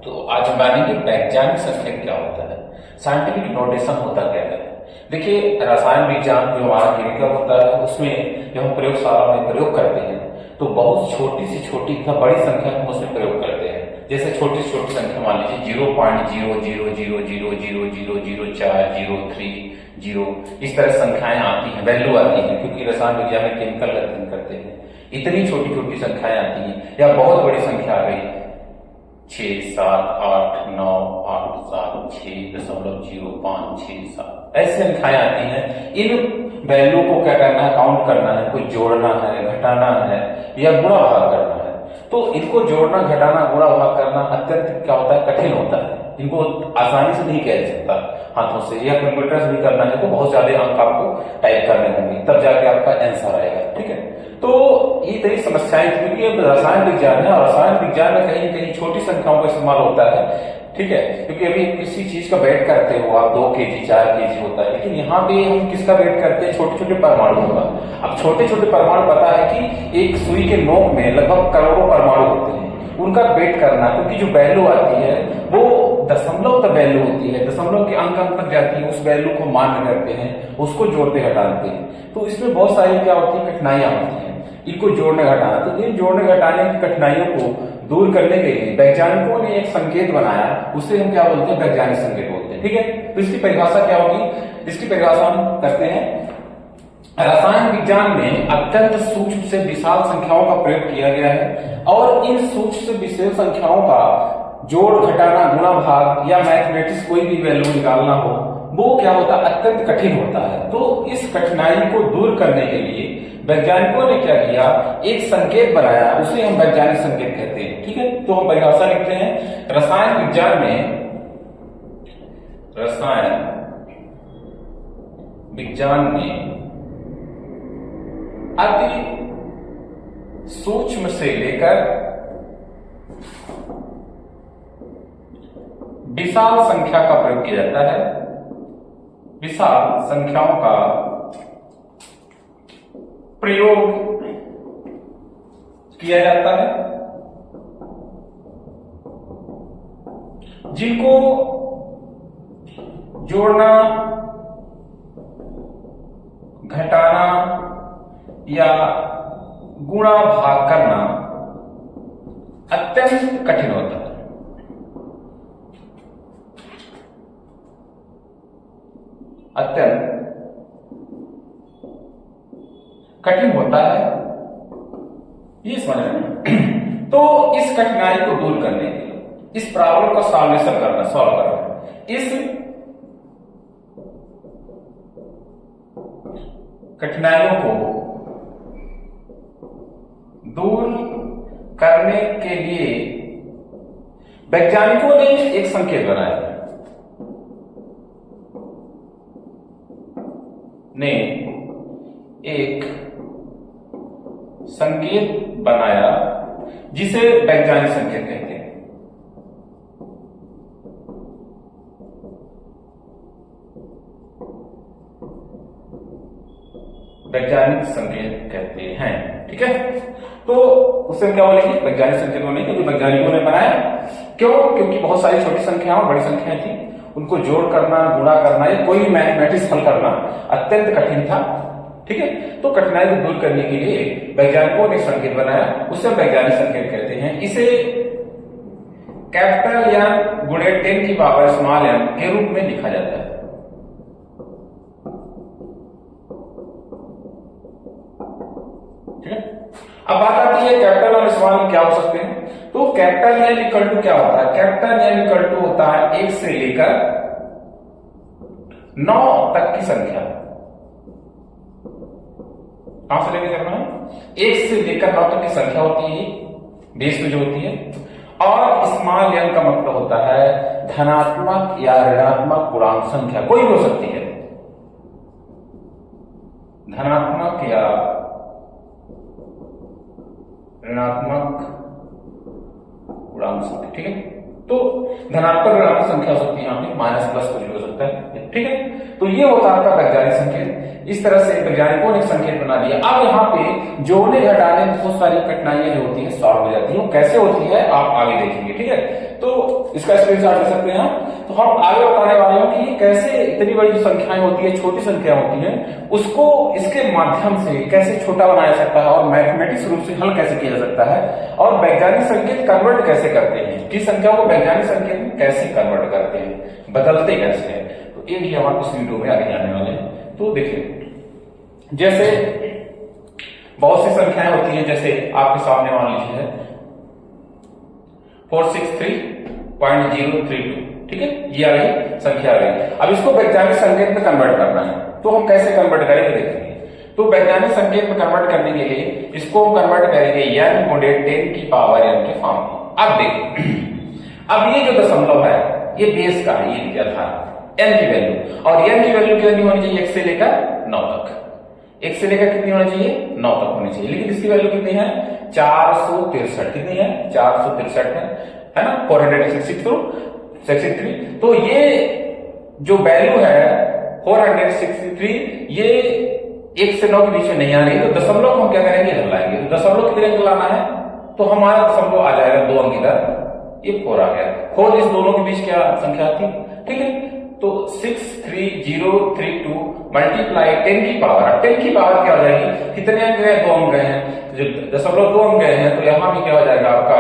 तो आज हम जानेंगे वैज्ञानिक संख्या क्या होता है, साइंटिफिक नोटेशन होता क्या है। देखिए, रसायन विज्ञान जो हमारा केमिकल होता है उसमें जब हम प्रयोगशाला में प्रयोग करते हैं तो बहुत छोटी से छोटी तथा बड़ी संख्या हम उसमें प्रयोग करते हैं। जैसे छोटी से छोटी संख्या मान लीजिए 0.000000403 इस तरह संख्याएं आती हैं, वैल्यू आती हैं, क्योंकि रसायन विज्ञान में केमिकल का अध्ययन करते हैं। इतनी छोटी छोटी संख्याएं आती हैं या बहुत बड़ी संख्या आ गई 6, 7, 8, 9, 8, 7, 6.0567 ऐसी संख्याएं आती हैं। इन वैल्यू को क्या करना है, काउंट करना है, कोई जोड़ना है, घटाना है या गुणा भाग करना है। तो इनको जोड़ना, घटाना, गुणा भाग करना अत्यंत क्या होता है, कठिन होता है। इनको आसानी से नहीं किया जा सकता हाथों से, या कंप्यूटर से भी करना है तो बहुत ज्यादा अंक आपको टाइप करने होंगे, तब जाके आपका आंसर आएगा। ठीक है, तो ये तरह समस्याएं, क्योंकि अब रसायन विज्ञान है और रसायन विज्ञान में कहीं कहीं छोटी संख्याओं का इस्तेमाल होता है। ठीक है, क्योंकि अभी किसी चीज का वेट करते हो आप 2 केजी 4 केजी होता है, लेकिन यहाँ पे हम किसका वेट करते हैं, छोटे छोटे परमाणुओं का। अब छोटे छोटे परमाणु पता है कि एक सुई के नोक में लगभग करोड़ों परमाणु होते हैं, उनका वेट करना, क्योंकि जो वैल्यू आती है वो दशमलव तक वैल्यू होती है, दशमलव के अंक तक जाती है, उस वैल्यू को मान्य करते हैं, उसको जोड़ते घटाते हैं। तो इसमें बहुत सारी क्या होती है, कठिनाइयां होती हैं इनको जोड़ने घटाना। तो इन जोड़ने घटाने की कठिनाइयों को दूर करने के लिए वैज्ञानिकों ने एक संकेत बनाया, उसे हम क्या बोलते हैं, वैज्ञानिक संकेत बोलते हैं। ठीक है, तो इसकी परिभाषा क्या होगी, इसकी परिभाषा हम करते हैं। रसायन विज्ञान में अत्यंत सूक्ष्म से विशाल संख्याओं का प्रयोग किया गया है और इन सूक्ष्म से विशाल संख्याओं का जोड़, घटाना, गुणा, भाग या मैथमेटिक्स कोई भी वैल्यू निकालना हो, वो क्या होता है, अत्यंत कठिन होता है। तो इस कठिनाई को दूर करने के लिए वैज्ञानिकों ने क्या किया, एक संकेत बनाया, उसे हम वैज्ञानिक संकेत कहते हैं। ठीक है, तो हम परिभाषा लिखते हैं। रसायन विज्ञान में अति सूक्ष्म से लेकर विशाल संख्या का प्रयोग किया जाता है। विशाल संख्याओं का प्रयोग किया जाता है जिनको जोड़ना, घटाना या गुणा भाग करना अत्यंत कठिन होता है। अत्यंत कठिन होता है, ये समझ रहे हैं। तो इस कठिनाई को दूर करने के लिए, इस प्रॉब्लम का सॉल्व करना, इस कठिनाइयों को दूर करने के लिए वैज्ञानिकों ने एक संकेत बनाया, जिसे वैज्ञानिक संकेत कहते हैं। वैज्ञानिक संकेत कहते हैं। ठीक है, तो उसे क्या बोलेंगे, वैज्ञानिक संकेत बोलेंगे, क्योंकि वैज्ञानिकों ने बनाया। क्यों, क्योंकि बहुत सारी छोटी संख्याएं, बड़ी संख्याएं थी, उनको जोड़ करना, गुणा करना या कोई भी मैथमेटिक्स हल करना अत्यंत कठिन था। ठीक है, तो कठिनाई को दूर करने के लिए वैज्ञानिकों ने संकेत बनाया, उसे वैज्ञानिक संकेत कहते हैं। इसे कैपिटल एन गुणे 10 की पावर स्मॉल एन के रूप में लिखा जाता है। ठीक है, अब बात आती है कैपिटल और स्मॉल क्या हो सकते हैं। तो कैपिटल एन इक्वल टू क्या होता है, कैपिटल एन इक्वल टू होता है 1 से लेकर 9 तक की संख्या। कहां से लेकर करना है, 1 से लेकर 9 तक की संख्या होती है बेस में जो होती है। और स्मॉल एन का मतलब होता है धनात्मक या ऋणात्मक पूर्णांक संख्या, कोई भी हो सकती है, धनात्मक या ऋणात्मक पूर्णांक संख्या। ठीक है, तो धनात्मक ऋणात्मक संख्या हो सकती है, यहाँ पे माइनस प्लस कुछ भी हो सकता है। ठीक है, तो ये होता है आपका वैज्ञानिक संकेत। इस तरह से वैज्ञानिकों ने संकेत बना दिया। अब यहाँ पे जोड़ने घटाने में बहुत सारी कठिनाइयां जो होती है सॉल्व हो जाती है। वो कैसे होती है आप आगे देखेंगे। ठीक है, तो इसका स्क्रीनशॉट ले सकते हैं। तो हम आगे बताने वाले हैं कि कैसे इतनी बड़ी जो संख्याएं होती है, छोटी संख्या होती है, उसको इसके माध्यम से कैसे छोटा बनाया सकता है और मैथमेटिक्स रूप से हल कैसे किया जा सकता है और वैज्ञानिक संकेत कन्वर्ट कैसे करते हैं, किस संख्या को वैज्ञानिक संकेत में कैसे कन्वर्ट करते हैं, बदलते कैसे हैं। तो ये भी हम इस वीडियो में आगे जाने वाले हैं। तो देखिए, जैसे बहुत सी संख्याएं होती हैं, जैसे आपके सामने मान लीजिए 463.032, ठीक है, ये आ गई संख्या आ गई। अब इसको वैज्ञानिक संकेत में कन्वर्ट करना है, तो हम कैसे कन्वर्ट करेंगे देखेंगे। तो वैज्ञानिक संकेत में कन्वर्ट करने के लिए इसको हम कन्वर्ट करेंगे n गुणे 10 की पावर n के फॉर्म में। अब देखिए, अब ये जो दशमलव है ये बेस का है, ये दिया था n की वैल्यू, और n की वैल्यू कितनी होनी चाहिए, 1 से लेकर 9 तक। 1 से लेकर कितनी होनी चाहिए, 9 तक होनी चाहिए। लेकिन इसकी वैल्यू कितनी है, 463, कितनी है, 463 है ना, 463। तो ये जो वैल्यू है 463, ये 1 से 9 के बीच में नहीं आ रही, तो दशमलव को हम क्या करेंगे, इधर लाएंगे। तो दशमलव कितने अंक लाना है, तो हमारा दशमलव आ जाएगा 2 अंक इधर, ये 4 आ गया। 4 इस दोनों के बीच क्या संख्या आती है, ठीक है। तो 63032 मल्टीप्लाई 10 की पावर, अब 10 की पावर क्या हो जाएगी, कितने अंक गए, 2 अंक गए हैं, तो जो दशमलव 2 अंक गए हैं, तो यहां भी क्या हो जाएगा आपका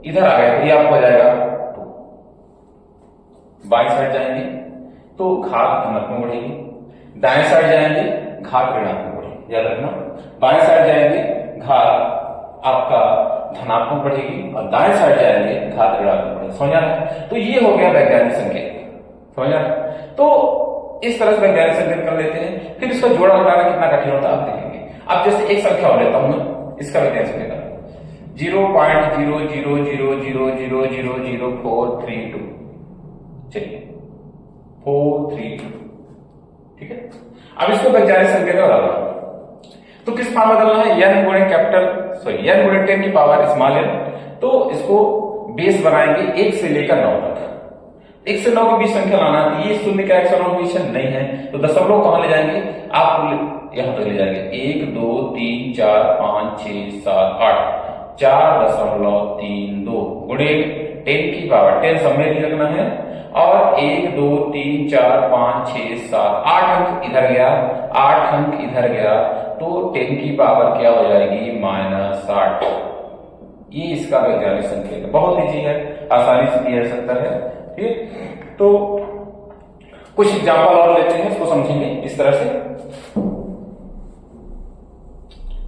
इधर आ गया, तो ये आपको हो जाएगा 2। बाईं साइड जाएंगे तो घात धनात्मक बढ़ेगी, दाएं साइड जाएंगे घात ऋणात्मक बढ़ेगी, याद रखना। बाएं साइड जाएंगे घात आपका धनात्मक बढ़ेगी और दाएं साइड जाएंगे घात ऋणात्मक बढ़ेगी। समझ आ रहा है। तो ये हो गया वैज्ञानिक संकेत, समझ आ रहा है। तो इस तरह से वैज्ञानिक संकेत कर लेते हैं। फिर इसका जोड़ा घटाना कितना कठिन होता है आप देखेंगे। अब जैसे एक संख्या हो लेता हूं मैं, इसका वैज्ञानिक संकेत 0.0000000432, चलिए 432, ठीक है। अब इसको वैज्ञानिक संकेत में बदलना, तो किस फॉर्म बदलना है, n गुणे n गुणे 10 की पावर स्मॉल n। तो इसको बेस बनाएंगे 1 से लेकर 9 तक। 1 से 9 के बीच संख्या लाना है, ये शून्य क्या 1 से 9 के बीच नहीं है, तो दशमलव कहां ले जाएंगे, आप यहां तक ले जाएंगे, 1 2 3 4 5 6 7 8, 4.32 गुणे 10 की पावर, 10 सब में नहीं रखना है, और 1 2 3 4 5 6 7 8 अंक इधर गया, 8 अंक इधर गया, तो 10 की पावर क्या हो जाएगी, -8। ये इसका वैज्ञानिक संकेत है, बहुत ईजी है, आसानी से किया जा सकता है, ठीक। तो कुछ एग्जांपल और लेते हैं, इसको समझेंगे इस तरह से।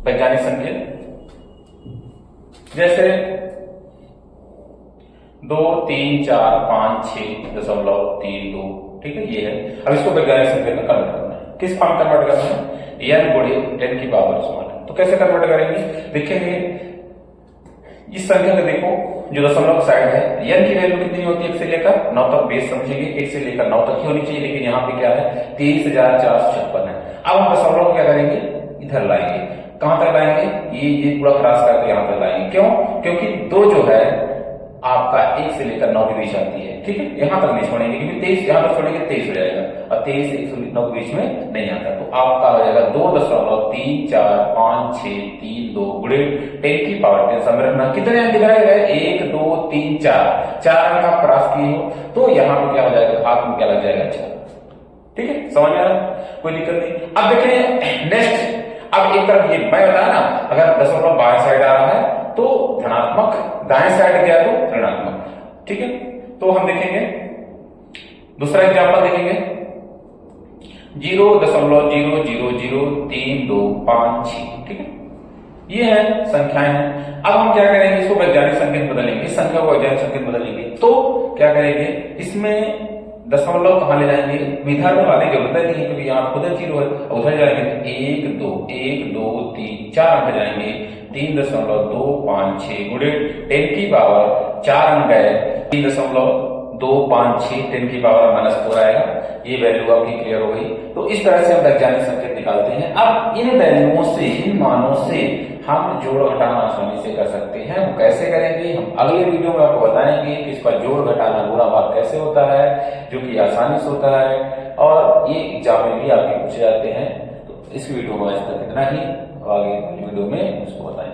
वैज्ञानिक संकेत जैसे 2 3 4 5 6.32, ठीक है, ये है। अब इसको वैज्ञानिक संकेत में कन्वर्ट करना है, किस फॉर्म कन्वर्ट करना है, n गुणे 10 की पावर स्मॉल। तो कैसे कन्वर्ट करेंगे देखेंगे, इस संख्या को देखो, जो दशमलव साइड है, n की वैल्यू कितनी होती है, 1 से लेकर 9 तक, बेस समझेंगे 1 से लेकर 9 तक ही होनी चाहिए, लेकिन यहाँ पे क्या है 23,456 है। अब हम दशमलव को क्या करेंगे, इधर लाएंगे, कहां तक लाएंगे, ये पूरा क्रॉस करके यहां तक लाएंगे। क्यों, क्योंकि 2 जो है आपका 1 से लेकर 9 के बीच आती है, ठीक है, यहां तक नहीं छोड़ेंगे, क्योंकि 23 यहां तक छोड़ेंगे 23 हो जाएगा, और 23 1 से 9 के बीच में नहीं आता, तो आपका हो जाएगा 2.345632 गुणे 10 की पावर 10 समय रखना। कितने अंक इधर गए, 1 2 3 4 अंक आप क्रॉस किए हो, तो यहां पे क्या हो जाएगा, घात में क्या लग जाएगा, 4, ठीक है, समझ आ रहा है, कोई दिक्कत नहीं। अब देखें नेक्स्ट, अब एक तरफ ये मैं बताया ना, अगर दशमलव बाएं साइड आ रहा है तो धनात्मक, दाएं साइड गया तो ऋणात्मक, ठीक है। तो हम देखेंगे दूसरा एग्जांपल देखेंगे, 0.000325, ठीक है, ये है संख्याएं हैं। अब हम क्या करेंगे, इसको वैज्ञानिक संकेत बदलेंगे, इस संख्या को वैज्ञानिक संकेत बदलेंगे। तो क्या करेंगे, इसमें दशमलव कहां ले जाएंगे, विधर्म लाने की जरूरत नहीं, क्योंकि यहाँ खुद 0 है, उधर जाएंगे तो 1 2 1 2 3 4 अंक जाएंगे, 3.256 गुणे 10 की पावर 4 अंक गए, 3.256 10 की पावर -4 आएगा। ये वैल्यू आपकी क्लियर हो गई। तो इस तरह से हम वैज्ञानिक संकेत निकालते हैं। अब इन वैल्यूओं से, इन मानों से हम जोड़ घटाना आसानी से कर सकते हैं। वो कैसे करेंगे हम अगले वीडियो में आपको बताएंगे कि इसका जोड़ घटाना गुणा भाग कैसे होता है, जो कि आसानी से होता है, और ये एग्जाम में भी आपके पूछे जाते हैं। तो इस वीडियो में आज तक इतना ही, आगे वीडियो में उसको बताएंगे।